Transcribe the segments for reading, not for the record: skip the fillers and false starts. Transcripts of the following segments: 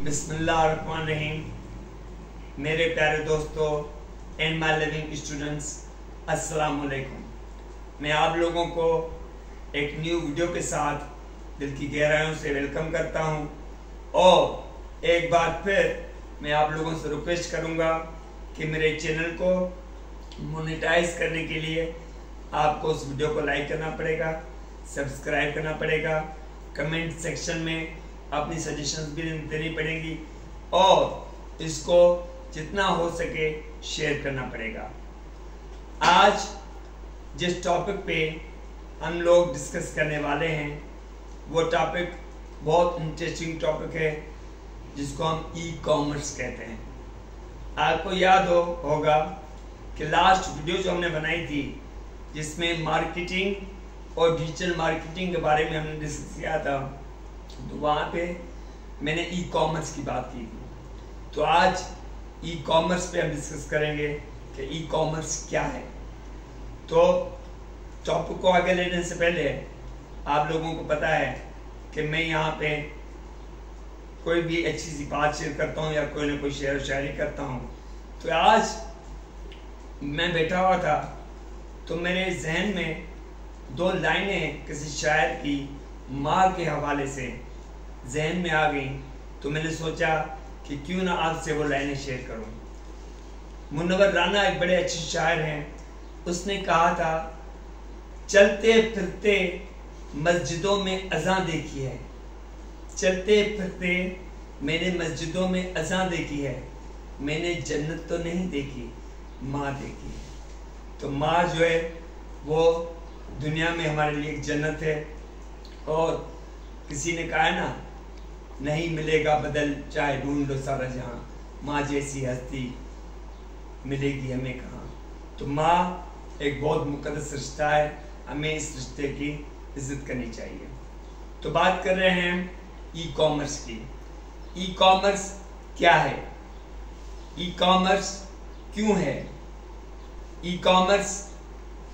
बिस्मिल्लाहिर्रहमानिर्रहीम। मेरे प्यारे दोस्तों एंड माय लिविंग स्टूडेंट्स, अस्सलाम वालेकुम। मैं आप लोगों को एक न्यू वीडियो के साथ दिल की गहराइयों से वेलकम करता हूं और एक बार फिर मैं आप लोगों से रिक्वेस्ट करूंगा कि मेरे चैनल को मोनेटाइज करने के लिए आपको उस वीडियो को लाइक करना पड़ेगा, सब्सक्राइब करना पड़ेगा, कमेंट सेक्शन में अपनी सजेशंस भी देनी पड़ेगी और इसको जितना हो सके शेयर करना पड़ेगा। आज जिस टॉपिक पे हम लोग डिस्कस करने वाले हैं वो टॉपिक बहुत इंटरेस्टिंग टॉपिक है जिसको हम ई कॉमर्स कहते हैं। आपको याद होगा कि लास्ट वीडियो जो हमने बनाई थी जिसमें मार्केटिंग और डिजिटल मार्केटिंग के बारे में हमने डिस्कस किया था, तो वहाँ पे मैंने ई कॉमर्स की बात की थी। तो आज ई कॉमर्स पे हम डिस्कस करेंगे कि ई कॉमर्स क्या है। तो टॉपिक को आगे लेने से पहले आप लोगों को पता है कि मैं यहाँ पे कोई भी अच्छी सी बात शेयर करता हूँ या कोई ना कोई शेयर व शायरी करता हूँ। तो आज मैं बैठा हुआ था तो मेरे जहन में दो लाइनें किसी शायर की माँ के हवाले से जहन में आ गई, तो मैंने सोचा कि क्यों ना आपसे वो लाइनें शेयर करूं। मुनव्वर राना एक बड़े अच्छे शायर हैं। उसने कहा था, चलते फिरते मस्जिदों में अज़ान देखी है, चलते फिरते मैंने मस्जिदों में अज़ान देखी है, मैंने जन्नत तो नहीं देखी, माँ देखी है। तो माँ जो है वो दुनिया में हमारे लिए एक जन्नत है। और किसी ने कहा है ना, नहीं मिलेगा बदल चाहे ढूंढ लो सारा जहां, माँ जैसी हस्ती मिलेगी हमें कहाँ। तो माँ एक बहुत मुकद्दस रिश्ता है, हमें इस रिश्ते की इज्जत करनी चाहिए। तो बात कर रहे हैं ई कॉमर्स की। ई कॉमर्स क्या है, ई कॉमर्स क्यों है, ई कॉमर्स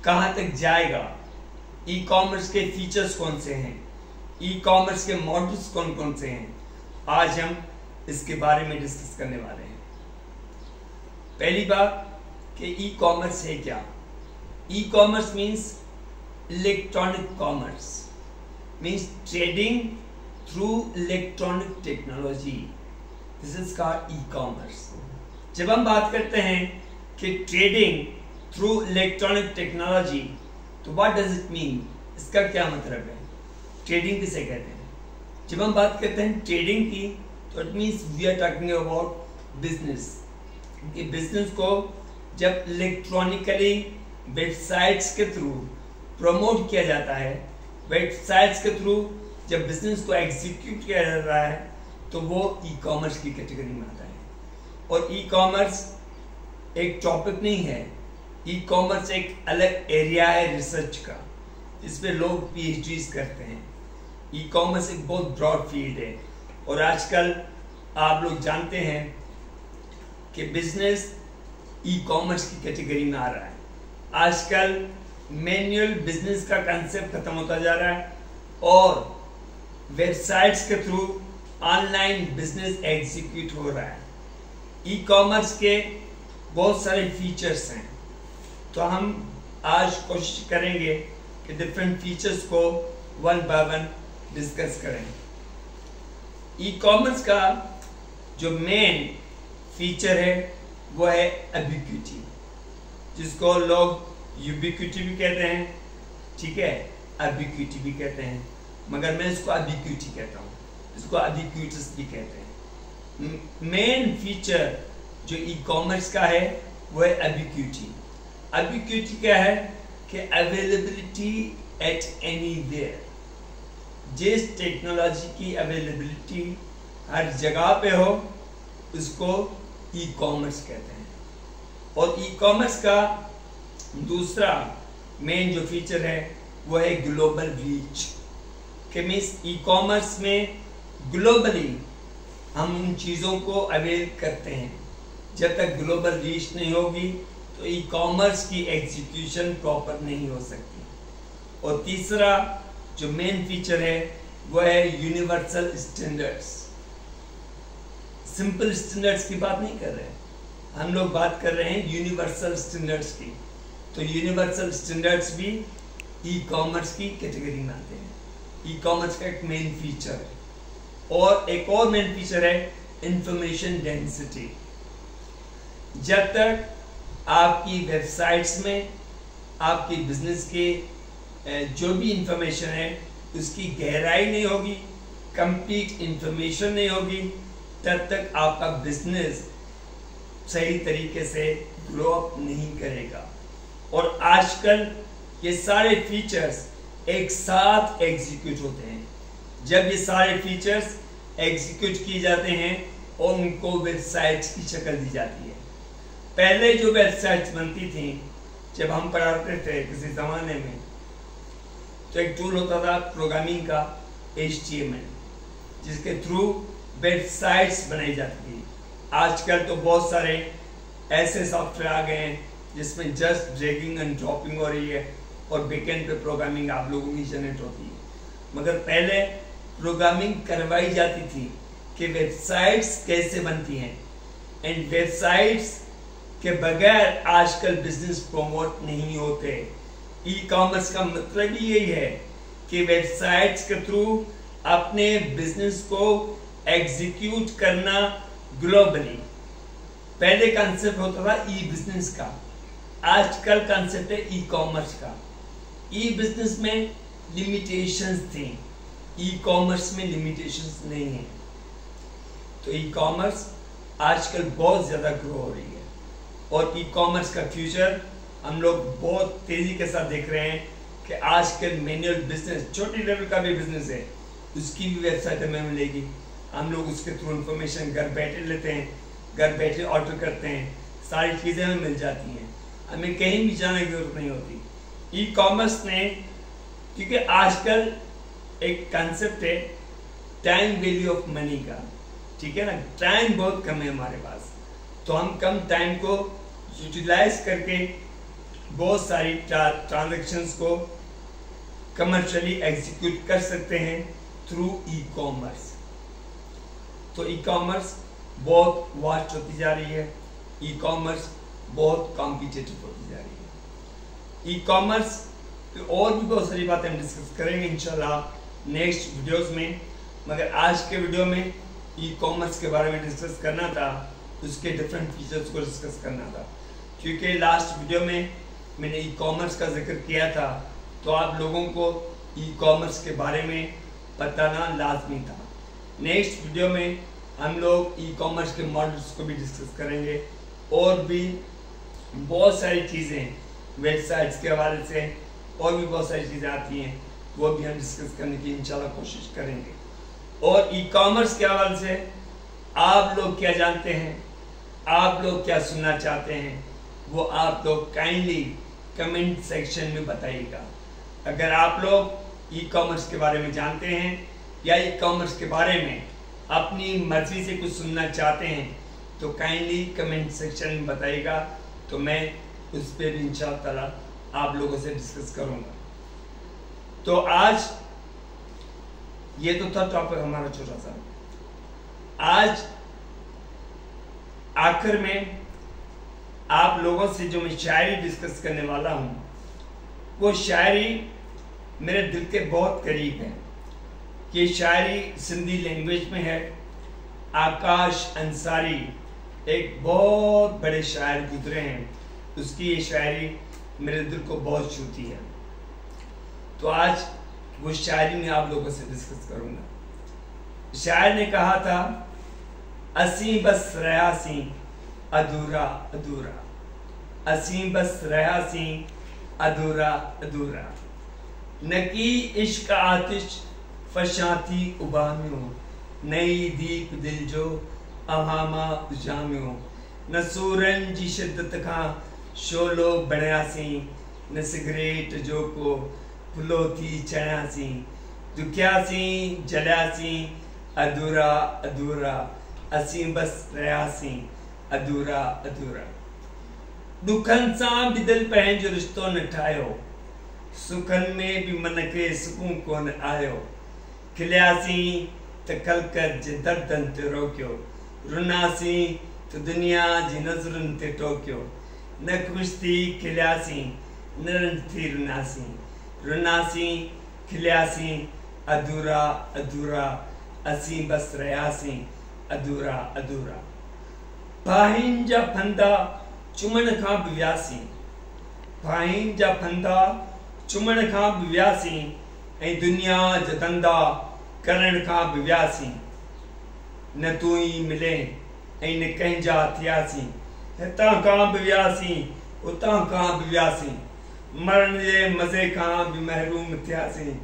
कहाँ तक जाएगा, ई कॉमर्स के फीचर्स कौन से हैं, ई कॉमर्स के मॉडल्स कौन कौन से हैं, आज हम इसके बारे में डिस्कस करने वाले हैं। पहली बात कि ई कॉमर्स है क्या। E commerce means electronic commerce, means trading through electronic technology. This is called e commerce. जब हम बात करते हैं कि ट्रेडिंग थ्रू इलेक्ट्रॉनिक टेक्नोलॉजी, तो व्हाट डज इट मीन, इसका क्या मतलब है, ट्रेडिंग किसे कहते हैं। जब हम बात करते हैं ट्रेडिंग की, तो it means we are talking about business. कि बिजनेस को जब इलेक्ट्रॉनिकली वेबसाइट्स के थ्रू प्रमोट किया जाता है, वेबसाइट्स के थ्रू जब बिजनेस को एग्जीक्यूट किया जा रहा है, तो वो ई कॉमर्स की कैटेगरी में आता है। और ई कॉमर्स एक टॉपिक नहीं है, ई कॉमर्स एक अलग एरिया है रिसर्च का, इस पे लोग पीएचडीज करते हैं। ई कॉमर्स एक बहुत ब्रॉड फील्ड है और आजकल आप लोग जानते हैं कि बिजनेस ई कॉमर्स की कैटेगरी में आ रहा है। आजकल मैन्युअल बिजनेस का कंसेप्ट खत्म होता जा रहा है और वेबसाइट्स के थ्रू ऑनलाइन बिजनेस एग्जीक्यूट हो रहा है। ई कॉमर्स के बहुत सारे फीचर्स हैं, तो हम आज कोशिश करेंगे कि डिफरेंट फीचर्स को वन बाय वन डिस्कस करें। ई कॉमर्स का जो मेन फीचर है वो है एबिक्विटी, जिसको लोग यूबिक्विटी भी कहते हैं, ठीक है, एबिक्विटी भी कहते हैं, मगर मैं इसको एबिक्विटी कहता हूँ, इसको एबिक्विटस भी कहते हैं। मेन फीचर जो ई कॉमर्स का है वो है एबिक्विटी। एबिक्विटी क्या है कि अवेलेबिलिटी एट एनीवेयर, जिस टेक्नोलॉजी की अवेलेबिलिटी हर जगह पे हो उसको ई कॉमर्स कहते हैं। और ई कॉमर्स का दूसरा मेन जो फीचर है वो है ग्लोबल रीच। कि मीन्स ई कॉमर्स में ग्लोबली हम उन चीज़ों को अवेल करते हैं। जब तक ग्लोबल रीच नहीं होगी तो ई कॉमर्स की एग्जीक्यूशन प्रॉपर नहीं हो सकती। और तीसरा जो मेन फीचर है वो है यूनिवर्सल स्टैंडर्ड्स। सिंपल स्टैंडर्ड्स की बात नहीं कर रहे हैं, हम लोग बात कर रहे हैं यूनिवर्सल स्टैंडर्ड्स की। तो यूनिवर्सल स्टैंडर्ड्स भी ई कॉमर्स की कैटेगरी में आते हैं। ई कॉमर्स का एक मेन फीचर है, और एक और मेन फीचर है इंफॉर्मेशन डेंसिटी। जब तक आपकी वेबसाइट्स में आपकी बिजनेस के जो भी इंफॉर्मेशन है उसकी गहराई नहीं होगी, कंप्लीट इंफॉर्मेशन नहीं होगी, तब तक आपका बिजनेस सही तरीके से ग्रो अप नहीं करेगा। और आजकल ये सारे फीचर्स एक साथ एग्जीक्यूट होते हैं। जब ये सारे फीचर्स एग्जीक्यूट किए जाते हैं और उनको वेबसाइट्स की शक्ल दी जाती है। पहले जो वेबसाइट्स बनती थी, जब हम पढ़ाते थे किसी ज़माने में, तो एक टूल होता था प्रोग्रामिंग का HTML, जिसके थ्रू वेबसाइट्स बनाई जाती थी। आजकल तो बहुत सारे ऐसे सॉफ्टवेयर आ गए हैं जिसमें जस्ट ड्रैगिंग एंड ड्रॉपिंग हो रही है और बैकएंड पे प्रोग्रामिंग आप लोगों की जनरेट होती है। मगर पहले प्रोग्रामिंग करवाई जाती थी कि वेबसाइट्स कैसे बनती हैं, एंड वेबसाइट्स के बगैर आजकल बिजनेस प्रमोट नहीं होते। ई कॉमर्स का मतलब ही यही है कि वेबसाइट्स के थ्रू अपने बिजनेस को एग्जीक्यूट करना ग्लोबली। पहले कंसेप्ट होता था ई बिजनेस का, आजकल कंसेप्ट है ई कॉमर्स का। ई बिजनेस में लिमिटेशंस थी, ई कॉमर्स में लिमिटेशंस नहीं है। तो ई कॉमर्स आजकल बहुत ज्यादा ग्रो हो रही है, और ई कॉमर्स का फ्यूचर हम लोग बहुत तेजी के साथ देख रहे हैं कि आजकल मैनुअल बिजनेस, छोटी लेवल का भी बिजनेस है, उसकी भी वेबसाइट हमें मिलेगी। हम लोग उसके थ्रू इंफॉर्मेशन घर बैठे लेते हैं, घर बैठे ऑर्डर करते हैं, सारी चीज़ें हमें मिल जाती हैं, हमें कहीं भी जाने की जरूरत नहीं होती। ई कॉमर्स ने, क्योंकि आजकल एक कंसेप्ट है टाइम वैल्यू ऑफ मनी का, ठीक है ना, टाइम बहुत कम है हमारे पास, तो हम कम टाइम को यूटिलाइज करके बहुत सारी ट्रांजैक्शंस को कमर्शियली एग्जीक्यूट कर सकते हैं थ्रू ई कॉमर्स। तो ई कॉमर्स बहुत वास्ट होती जा रही है, ई कॉमर्स बहुत कॉम्पिटिटिव होती जा रही है। ई कॉमर्स और भी बहुत सारी बातें हम डिस्कस करेंगे इंशाल्लाह नेक्स्ट वीडियोस में, मगर आज के वीडियो में ई कॉमर्स के बारे में डिस्कस करना था, उसके डिफरेंट फीचर्स को डिस्कस करना था। क्योंकि लास्ट वीडियो में मैंने ई कॉमर्स का जिक्र किया था, तो आप लोगों को ई कॉमर्स के बारे में बताना लाजमी था। नेक्स्ट वीडियो में हम लोग ई कॉमर्स के मॉडल्स को भी डिस्कस करेंगे, और भी बहुत सारी चीज़ें वेबसाइट्स के हवाले से और भी बहुत सारी चीज़ें आती हैं, वो भी हम डिस्कस करने की इंशाल्लाह कोशिश करेंगे। और ई कॉमर्स के हवाले से आप लोग क्या जानते हैं, आप लोग क्या सुनना चाहते हैं, वो आप लोग काइंडली कमेंट सेक्शन में बताइएगा। अगर आप लोग ई कॉमर्स के बारे में जानते हैं या ई कॉमर्स के बारे में अपनी मर्जी से कुछ सुनना चाहते हैं, तो काइंडली कमेंट सेक्शन में बताइएगा, तो मैं उस पर भी इंशाअल्लाह ताला आप लोगों से डिस्कस करूंगा। तो आज ये तो था टॉपिक हमारा छोटा सा। आज आखिर में आप लोगों से जो मैं शायरी डिस्कस करने वाला हूं, वो शायरी मेरे दिल के बहुत करीब है। ये शायरी सिंधी लैंग्वेज में है। आकाश अंसारी एक बहुत बड़े शायर गुजरे हैं, उसकी ये शायरी मेरे दिल को बहुत छूती है। तो आज वो शायरी में आप लोगों से डिस्कस करूंगा। शायर ने कहा था, असी बस रहा सी अधूरा अधूरा, असी बस रहा सी अधूरा अधूरा, नकी इश्क आतिश फशाती उबाम्यो, नई दीप दिल जो अहामा जाम्यो, न सूरन जी शिद्दत खां शोलो बणियासी, न सिगरेट जो को फुलो थी चढ़ियासी, दुखियासी जलियासी अधूरा अधूरा, असी बस रहियासी अधूरा अधूरा। दुखन सां भी दिल पंहिंजो रिश्तो न ठाहियो, सुखन में भी मन खे सुकून कोन आयो, खिलियासी त खलकत जे दर्दन ते रोकियो, रुनासी तो दुनिया जी नज़रुनि ते टोकियो, न खुश थी खिलियासी न रंज थी रुनासी, रुनासी खिलियासी अधूरा अधूरा असी बस रहियासी अधूरा अधूरा। भाईन जा फंदा चुमण खां बि वियासीं, भाईन जा फंदा चुमण खां बि वियासीं, ऐं दुनिया जा धंधा करण खां बि वियासीं। न तूं ई मिले ऐं न कंहिंजा थियासीं, हितां खां बि वियासीं उतां खां बि वियासीं, मरण जे मज़े खां बि महरूम थियासीं,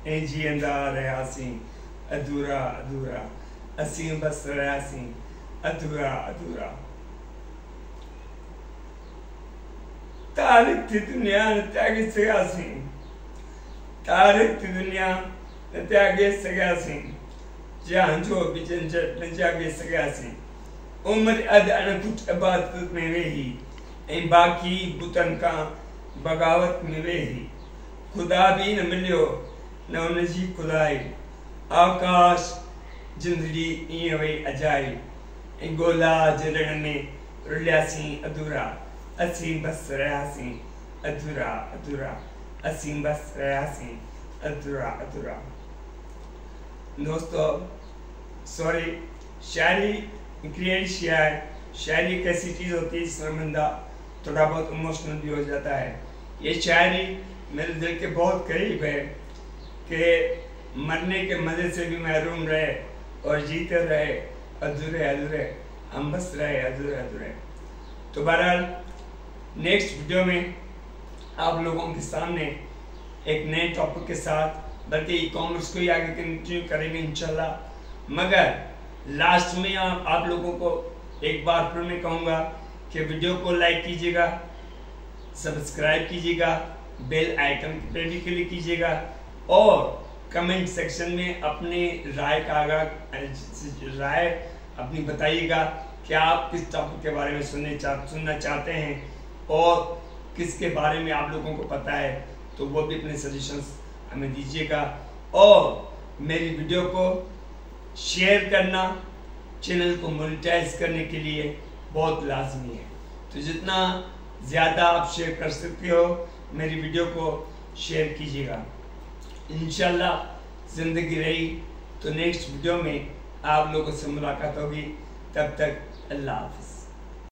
ऐं जीअंदा रहियासीं अधूरा अधूरा असीं बस रहियासीं अधूरा अधूरा। तारीख़ थी दुनिया न त्यागे सघियासीं, तारीख़ थी दुनिया न त्यागे सघियासीं, जान जो बि झंझट न जागे सघियासीं। उमिरि अधु अणकुट इबादत में वेही ऐं बाक़ी बुतनि खां बग़ावत में वेही, ख़ुदा बि न मिलियो न उनजी खुदाई, आकाश जिंदगी ईअं वई अजाई, ऐं ॻोल्हा जे रण में रुलियासीं अधूरा असीं बस रहियासीं अधूरा अधूरा असीं बस रहियासीं अधूरा अधूरा। दोस्तों सॉरी, शायरी क्रिएट किया है। शायरी एक ऐसी चीज़ होती है जिसमें बंदा थोड़ा बहुत इमोशनल भी हो जाता है। ये शायरी मेरे दिल के बहुत करीब है कि मरने के मज़े से भी महरूम रहे और जीते रहे अधूरे अधूरे, हम बस रहे अधूरे अधूरे। तो बहरहाल नेक्स्ट वीडियो में आप लोगों के सामने एक नए टॉपिक के साथ, बल्कि ई कॉमर्स को ही आगे कंटिन्यू करेंगे इंशाल्लाह। मगर लास्ट में आप लोगों को एक बार फिर मैं कहूँगा कि वीडियो को लाइक कीजिएगा, सब्सक्राइब कीजिएगा, बेल आइकन पे भी क्लिक कीजिएगा और कमेंट सेक्शन में अपने राय अपनी बताइएगा कि आप किस टॉपिक के बारे में सुनना चाहते हैं और किसके बारे में आप लोगों को पता है, तो वो भी अपने सजेशंस हमें दीजिएगा। और मेरी वीडियो को शेयर करना चैनल को मोनेटाइज करने के लिए बहुत लाजमी है, तो जितना ज़्यादा आप शेयर कर सकते हो मेरी वीडियो को शेयर कीजिएगा। इंशाल्लाह ज़िंदगी रही तो नेक्स्ट वीडियो में आप लोगों से मुलाकात होगी। तब तक अल्लाह हाफ़िज़।